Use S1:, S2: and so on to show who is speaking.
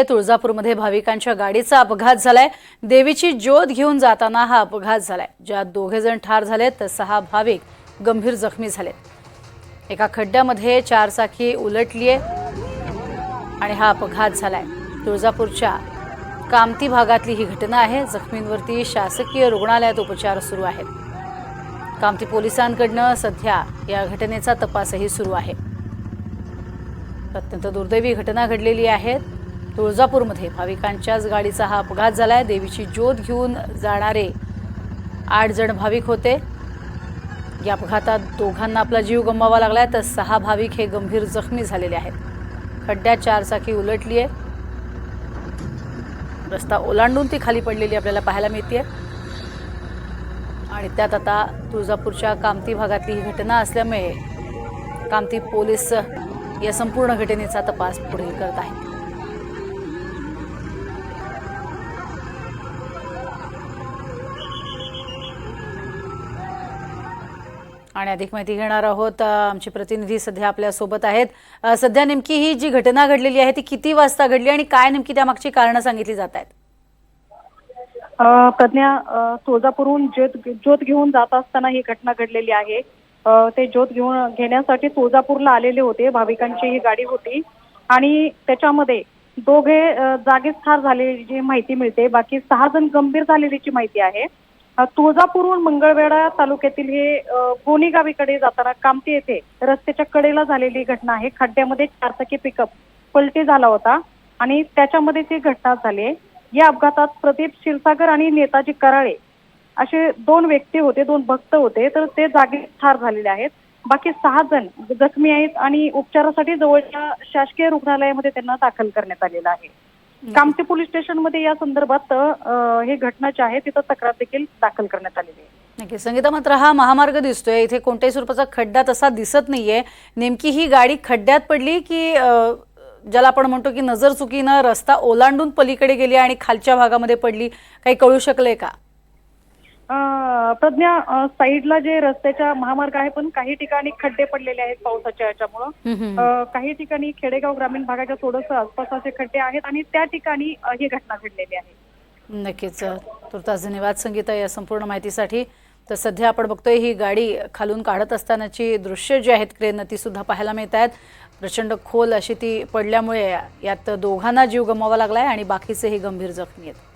S1: तुळजापूरमध्ये भाविकांच्या गाडीचा अपघात झालाय। देवीची ज्योत घेऊन जाताना हा अपघात झालाय, ज्यात 2 जण ठार झालेत तर 6 भाविक गंभीर जखमी झालेत। एका खड्ड्यामध्ये 4 चाकी उलटलीये आणि हा अपघात झालाय। तुळजापूरच्या कामती भागातली ही घटना आहे। जखमींवरती शासकीय रुग्णालयात उपचार सुरू आहेत। कामती पोलिसांकडून सध्या या घटनेचा तपासही सुरू आहे। अत्यंत दुर्दैवी घटना घडलेली आहे। तुळजापूरमध्ये भाविकांच्याच गाडीचा हा अपघात झालाय। देवीची ज्योत घेऊन जाणारे 8 जण भाविक होते। या अपघातात दोघांना आपला जीव गमवावा लागलाय तर 6 भाविक हे गंभीर जखमी झालेले आहेत। खड्ड्यात 4 चाकी उलटली आहे। रस्ता ओलांडून ती खाली पडलेली आपल्याला पाहायला मिळते आणि त्यात आता तुळजापूरच्या कामती भागातली ही घटना असल्यामुळे कामती पोलीस या संपूर्ण घटनेचा तपास पुढील करत आहेत। आणि अधिक माहिती घेणार आहोत। आमचे प्रतिनिधी सध्या आपल्या सोबत आहेत। सध्या नेमकी ही जी घटना घडलेली आहे ती किती वाजता घडली आणि काय नेमकी त्यामागची कारणं सांगितली जात आहेत?
S2: प्रज्ञा, तुळजापूरहून ज्योत घेऊन जात असताना ही घटना घडलेली आहे। ते ज्योत घेण्यासाठी तुळजापूरला आलेले होते। भाविकांची ही गाडी होती आणि त्याच्यामध्ये दोघे जागीच ठार झालेली माहिती मिळते। बाकी 6 जण गंभीर झालेल्याची माहिती आहे। तुळजापूरहून मंगळवेढा तालुक्यातील हे गोणी गावीकडे जाताना कामती येथे रस्त्याच्या कडेला झालेली घटना आहे। खड्ड्यामध्ये 4 चाकी पिकअप पलटी झाला होता आणि त्याच्यामध्ये ती घटना झाली। या अपघातात प्रदीप क्षीरसागर आणि नेताजी कराळे असे 2 व्यक्ती होते, 2 भक्त होते, तर ते जागी ठार झालेले आहेत। बाकी 6 जण जखमी आहेत आणि उपचारासाठी जवळच्या शासकीय रुग्णालयामध्ये त्यांना दाखल करण्यात आलेलं आहे। कामती पोलीस स्टेशनमध्ये या संदर्भात ही घटना जी आहे तिथं तक्रार देखील दाखल करण्यात आलेली आहे।
S1: नक्की संगीता, मात्र हा महामार्ग दिसतोय, इथे कोणत्याही स्वरूपाचा खड्डा तसा दिसत नाहीये। नेमकी ही गाडी खड्ड्यात पडली की ज्याला आपण म्हणतो की नजर चुकीनं रस्ता ओलांडून पलीकडे गेली आणि खालच्या भागामध्ये पडली, काही कळू शकलंय का?
S2: प्रज्ञा, साईडला जे रस्त्याच्या महामार्ग आहे पण काही ठिकाणी खड्डे पडलेले आहेत पावसाच्या याच्यामुळं। काही ठिकाणी खेडेगाव ग्रामीण भागाच्या थोडंसं आसपास असे खड्डे आहेत आणि त्या ठिकाणी ही घटना घडलेली आहे।
S1: नक्कीच, तुर्तास धन्यवाद संगीता या संपूर्ण माहितीसाठी। तर सध्या आपण बघतोय ही गाडी खालून काढत असतानाची दृश्य जी आहेत क्रेन ती सुद्धा पाहायला मिळत आहेत। प्रचंड खोल अशी ती पडल्यामुळे यात दोघांना जीव गमवावा लागलाय आणि बाकीचेही गंभीर जखमी आहेत।